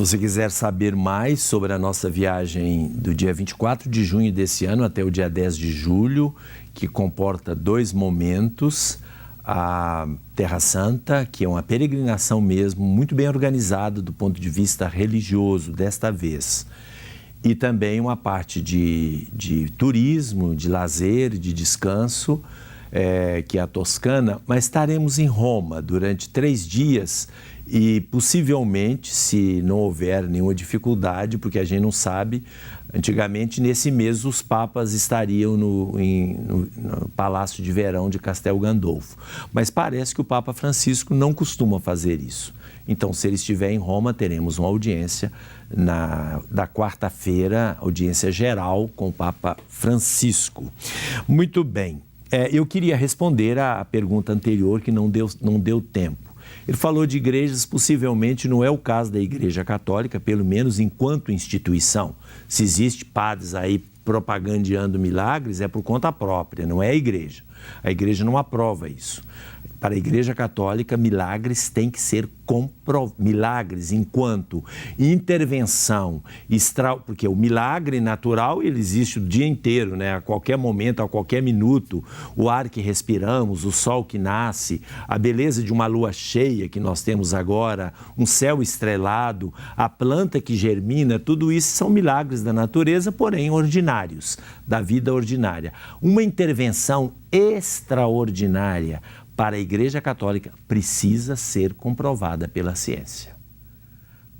você quiser saber mais sobre a nossa viagem do dia 24 de junho desse ano até o dia 10 de julho, que comporta 2 momentos, a Terra Santa, que é uma peregrinação mesmo, muito bem organizada do ponto de vista religioso desta vez, e também uma parte de turismo, de lazer, de descanso, que é a Toscana, mas estaremos em Roma durante 3 dias e possivelmente, se não houver nenhuma dificuldade, porque a gente não sabe, antigamente nesse mês os papas estariam no Palácio de Verão de Castel Gandolfo, mas parece que o Papa Francisco não costuma fazer isso. Então, se ele estiver em Roma, teremos uma audiência da quarta-feira, audiência geral com o Papa Francisco. Muito bem. Eu queria responder à pergunta anterior, que não deu tempo. Ele falou de igrejas, possivelmente não é o caso da Igreja Católica, pelo menos enquanto instituição. Se existe padres aí propagandeando milagres, é por conta própria, não é a igreja. A igreja não aprova isso. Para a Igreja Católica, milagres têm que ser milagres enquanto intervenção, porque o milagre natural ele existe o dia inteiro, né? A qualquer momento, a qualquer minuto, o ar que respiramos, o sol que nasce, a beleza de uma lua cheia que nós temos agora, um céu estrelado, a planta que germina, tudo isso são milagres da natureza, porém ordinários, da vida ordinária. Uma intervenção extraordinária para a Igreja Católica precisa ser comprovada pela ciência.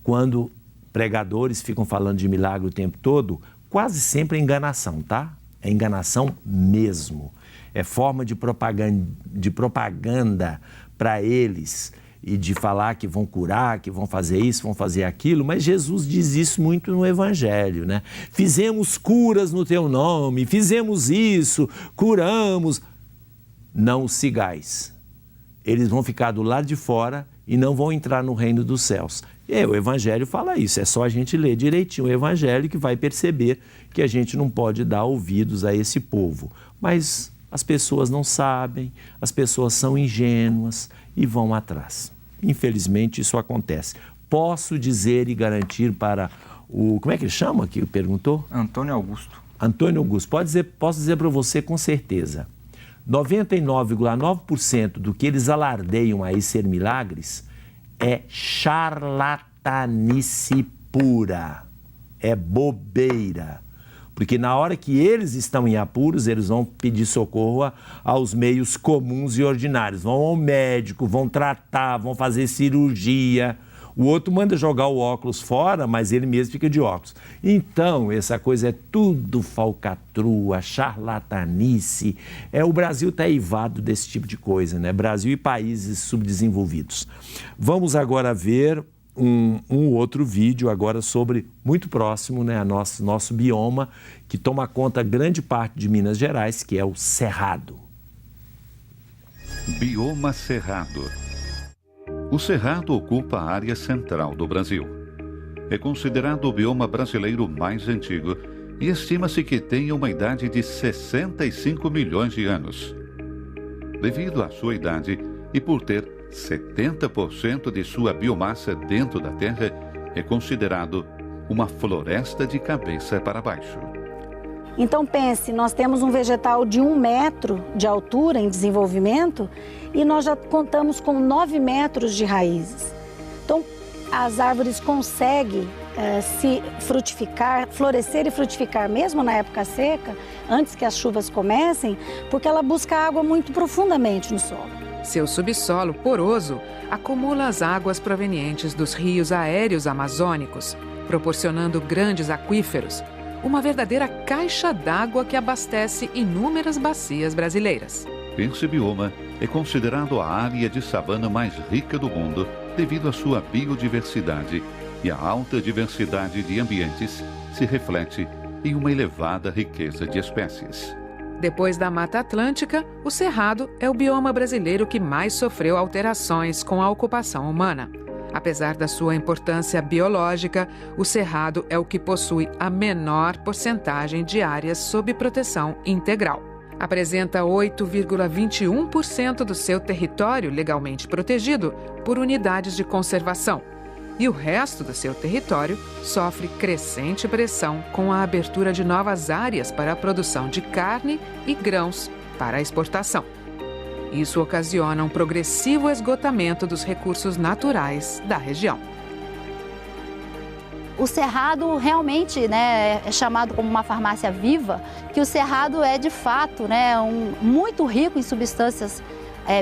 Quando pregadores ficam falando de milagre o tempo todo, quase sempre é enganação, tá? É enganação mesmo. É forma de propaganda para eles e de falar que vão curar, que vão fazer isso, vão fazer aquilo, mas Jesus diz isso muito no Evangelho, né? Fizemos curas no teu nome, fizemos isso, curamos. Não os sigais. Eles vão ficar do lado de fora e não vão entrar no reino dos céus. E o Evangelho fala isso, é só a gente ler direitinho o Evangelho que vai perceber que a gente não pode dar ouvidos a esse povo. Mas as pessoas não sabem, as pessoas são ingênuas e vão atrás. Infelizmente isso acontece. Posso dizer e garantir para o... Como é que ele chama que perguntou? Antônio Augusto. Antônio Augusto, posso dizer para você com certeza. 99,9% do que eles alardeiam aí ser milagres é charlatanice pura, é bobeira. Porque na hora que eles estão em apuros, eles vão pedir socorro aos meios comuns e ordinários. Vão ao médico, vão tratar, vão fazer cirurgia. O outro manda jogar o óculos fora, mas ele mesmo fica de óculos. Então, essa coisa é tudo falcatrua, charlatanice. O Brasil está eivado desse tipo de coisa, né? Brasil e países subdesenvolvidos. Vamos agora ver um outro vídeo agora sobre, muito próximo, né, nosso bioma, que toma conta grande parte de Minas Gerais, que é o Cerrado. Bioma Cerrado. O Cerrado ocupa a área central do Brasil. É considerado o bioma brasileiro mais antigo e estima-se que tenha uma idade de 65 milhões de anos. Devido à sua idade e por ter 70% de sua biomassa dentro da terra, é considerado uma floresta de cabeça para baixo. Então pense, nós temos um vegetal de 1 metro de altura em desenvolvimento e nós já contamos com 9 metros de raízes. Então as árvores conseguem se frutificar, florescer e frutificar mesmo na época seca, antes que as chuvas comecem, porque ela busca água muito profundamente no solo. Seu subsolo poroso acumula as águas provenientes dos rios aéreos amazônicos, proporcionando grandes aquíferos, uma verdadeira caixa d'água que abastece inúmeras bacias brasileiras. Esse bioma é considerado a área de savana mais rica do mundo devido à sua biodiversidade e a alta diversidade de ambientes se reflete em uma elevada riqueza de espécies. Depois da Mata Atlântica, o Cerrado é o bioma brasileiro que mais sofreu alterações com a ocupação humana. Apesar da sua importância biológica, o Cerrado é o que possui a menor porcentagem de áreas sob proteção integral. Apresenta 8,21% do seu território legalmente protegido por unidades de conservação, e o resto do seu território sofre crescente pressão com a abertura de novas áreas para a produção de carne e grãos para a exportação. Isso ocasiona um progressivo esgotamento dos recursos naturais da região. O Cerrado realmente, né, é chamado como uma farmácia viva, que o Cerrado é de fato, né, muito rico em substâncias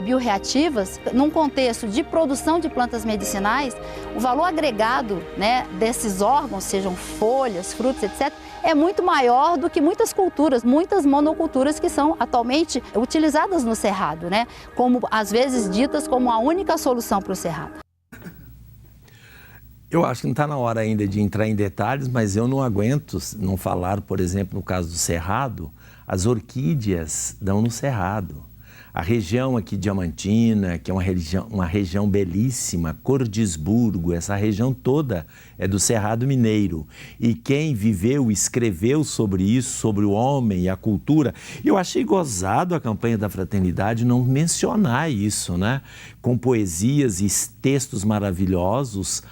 bioreativas. Num contexto de produção de plantas medicinais, o valor agregado, né, desses órgãos, sejam folhas, frutos, etc., é muito maior do que muitas culturas, muitas monoculturas que são atualmente utilizadas no Cerrado, né, como às vezes ditas como a única solução para o Cerrado. Eu acho que não está na hora ainda de entrar em detalhes, mas eu não aguento não falar, por exemplo, no caso do Cerrado, as orquídeas dão no Cerrado. A região aqui Diamantina, que é uma região belíssima, Cordisburgo, essa região toda é do Cerrado Mineiro. E quem viveu, escreveu sobre isso, sobre o homem e a cultura. Eu achei gozado a campanha da Fraternidade não mencionar isso, né? Com poesias e textos maravilhosos.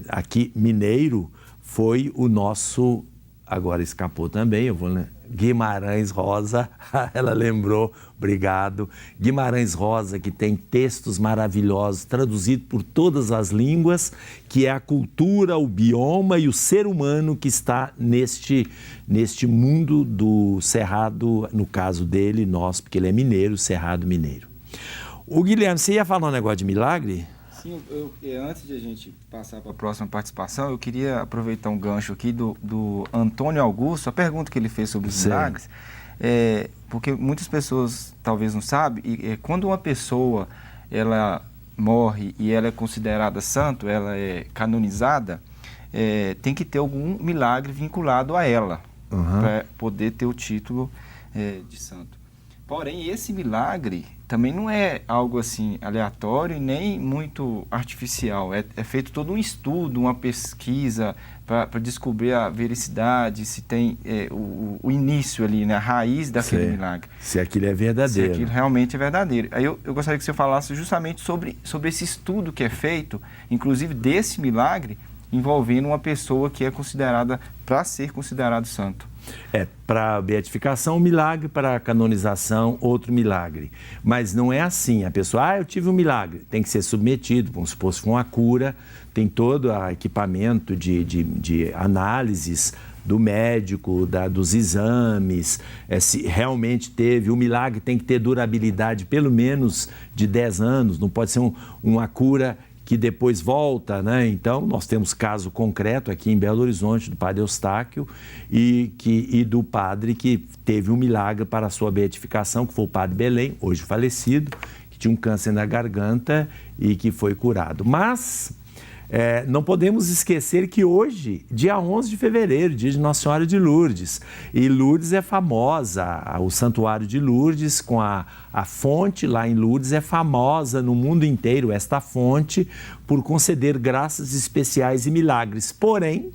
Aqui, mineiro, foi o nosso... Agora escapou também, eu vou... Guimarães Rosa, ela lembrou, obrigado. Guimarães Rosa, que tem textos maravilhosos, traduzidos por todas as línguas, que é a cultura, o bioma e o ser humano que está neste mundo do Cerrado, no caso dele, nosso, porque ele é mineiro, Cerrado Mineiro. O Guilherme, você ia falar um negócio de milagre? Sim, antes de a gente passar para a próxima participação, eu queria aproveitar um gancho aqui do Antônio Augusto, a pergunta que ele fez sobre os milagres, porque muitas pessoas talvez não sabem, quando uma pessoa ela morre e ela é considerada santo, ela é canonizada, tem que ter algum milagre vinculado a ela, para poder ter o título de santo. Porém, esse milagre também não é algo assim aleatório e nem muito artificial. É feito todo um estudo, uma pesquisa para descobrir a veracidade, se tem o início ali, né, a raiz daquele milagre. Se aquilo é verdadeiro. Se aquilo realmente é verdadeiro. Aí eu gostaria que você falasse justamente sobre esse estudo que é feito, inclusive desse milagre, envolvendo uma pessoa que é considerada, para ser considerado santo. Para a beatificação, um milagre, para a canonização, outro milagre. Mas não é assim, a pessoa, eu tive um milagre, tem que ser submetido, vamos supor, se for uma cura, tem todo o equipamento de análises do médico, dos exames, se realmente teve, o milagre tem que ter durabilidade pelo menos de 10 anos, não pode ser uma cura que depois volta, né? Então, nós temos caso concreto aqui em Belo Horizonte do padre Eustáquio e do padre que teve um milagre para a sua beatificação, que foi o padre Belém, hoje falecido, que tinha um câncer na garganta e que foi curado. Mas não podemos esquecer que hoje, dia 11 de fevereiro, dia de Nossa Senhora de Lourdes, e Lourdes é famosa, o Santuário de Lourdes com a fonte lá em Lourdes é famosa no mundo inteiro, esta fonte, por conceder graças especiais e milagres. Porém,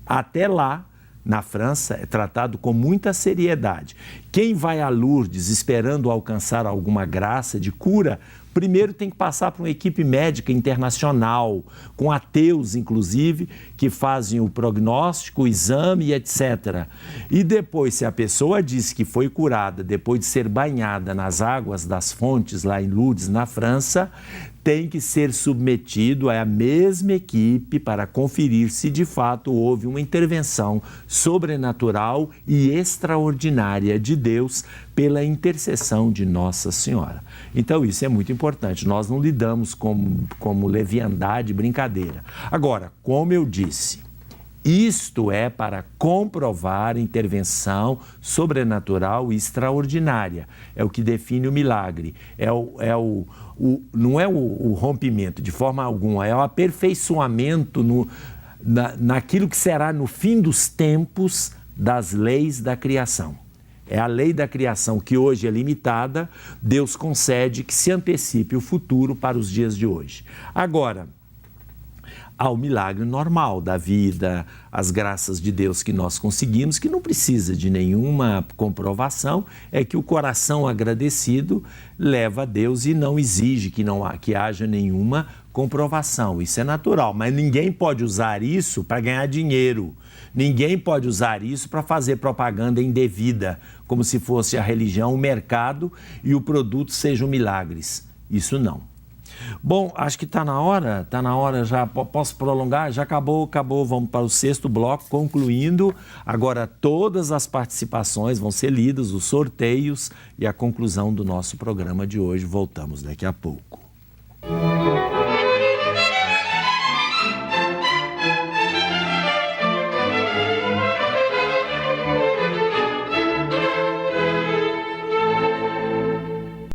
até lá, na França, é tratado com muita seriedade. Quem vai a Lourdes esperando alcançar alguma graça de cura, primeiro tem que passar por uma equipe médica internacional, com ateus, inclusive, que fazem o prognóstico, o exame, etc. E depois, se a pessoa diz que foi curada depois de ser banhada nas águas das fontes lá em Lourdes, na França, tem que ser submetido à mesma equipe para conferir se de fato houve uma intervenção sobrenatural e extraordinária de Deus pela intercessão de Nossa Senhora. Então isso é muito importante, nós não lidamos como leviandade, brincadeira. Agora, como eu disse, isto é para comprovar intervenção sobrenatural e extraordinária. É o que define o milagre. Não é o rompimento, de forma alguma, é o aperfeiçoamento naquilo que será no fim dos tempos das leis da criação. É a lei da criação que hoje é limitada, Deus concede que se antecipe o futuro para os dias de hoje. Agora, ao milagre normal da vida, as graças de Deus que nós conseguimos, que não precisa de nenhuma comprovação, é que o coração agradecido leva a Deus e não exige que haja nenhuma comprovação. Isso é natural, mas ninguém pode usar isso para ganhar dinheiro. Ninguém pode usar isso para fazer propaganda indevida, como se fosse a religião, o mercado e o produto sejam milagres. Isso não. Bom, acho que está na hora já, posso prolongar? Já acabou, vamos para o 6º bloco, concluindo. Agora todas as participações vão ser lidas, os sorteios e a conclusão do nosso programa de hoje. Voltamos daqui a pouco.